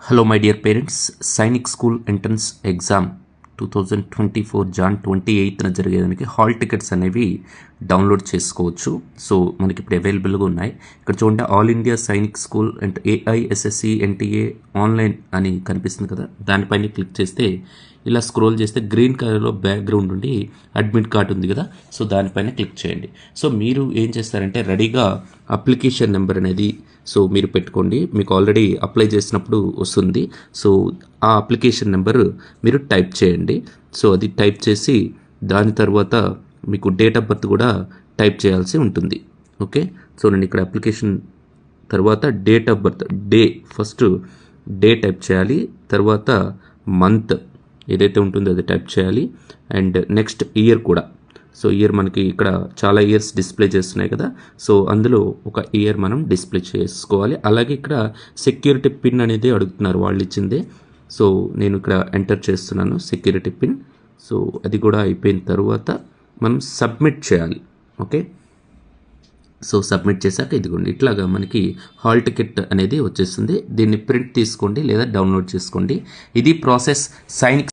Hello my dear parents, Sainik School Entrance Exam 2024 Jan 28న జరిగేదానికి hall tickets అనేవి download చేసుకోవచ్చు. సో మనకి ఇప్పుడు అవైలబుల్గా ఉన్నాయి. ఇక్కడ చూడండి, all India Sainik school and AISSC NTA online అని కనిపిస్తుంది కదా, దానిపైన క్లిక్ చేస్తే ఇలా స్క్రోల్ చేస్తే గ్రీన్ కలర్లో బ్యాక్గ్రౌండ్ ఉండి అడ్మిట్ కార్డ్ ఉంది కదా, సో దానిపైన క్లిక్ చేయండి. సో మీరు ఏం చేస్తారంటే రెడీగా అప్లికేషన్ నెంబర్ అనేది సో మీరు పెట్టుకోండి. మీకు ఆల్రెడీ అప్లై చేసినప్పుడు వస్తుంది. సో ఆ అప్లికేషన్ నెంబర్ మీరు టైప్ చేయండి. సో అది టైప్ చేసి దాని తర్వాత మీకు డేట్ ఆఫ్ బర్త్ కూడా టైప్ చేయాల్సి ఉంటుంది. ఓకే, సో నేను ఇక్కడ అప్లికేషన్ తర్వాత date of birth first day type చేయాలి, తర్వాత మంత్ ఏదైతే ఉంటుందో అది టైప్ చేయాలి, అండ్ నెక్స్ట్ ఇయర్ కూడా. సో ఇయర్ మనకి ఇక్కడ చాలా ఇయర్స్ డిస్ప్లే చేస్తున్నాయి కదా, సో అందులో ఒక ఇయర్ మనం డిస్ప్లే చేసుకోవాలి. అలాగే ఇక్కడ సెక్యూరిటీ పిన్ అనేది అడుగుతున్నారు వాళ్ళు ఇచ్చిందే. సో నేను ఇక్కడ ఎంటర్ చేస్తున్నాను సెక్యూరిటీ పిన్. సో అది కూడా అయిపోయిన తర్వాత మనం సబ్మిట్ చేయాలి. ఓకే, సో సబ్మిట్ చేశాక ఇదిగోండి ఇట్లాగా మనకి హాల్ టికెట్ అనేది వచ్చేస్తుంది. దీన్ని ప్రింట్ తీసుకోండి లేదా డౌన్లోడ్ చేసుకోండి. ఇది ప్రాసెస్. సైనిక్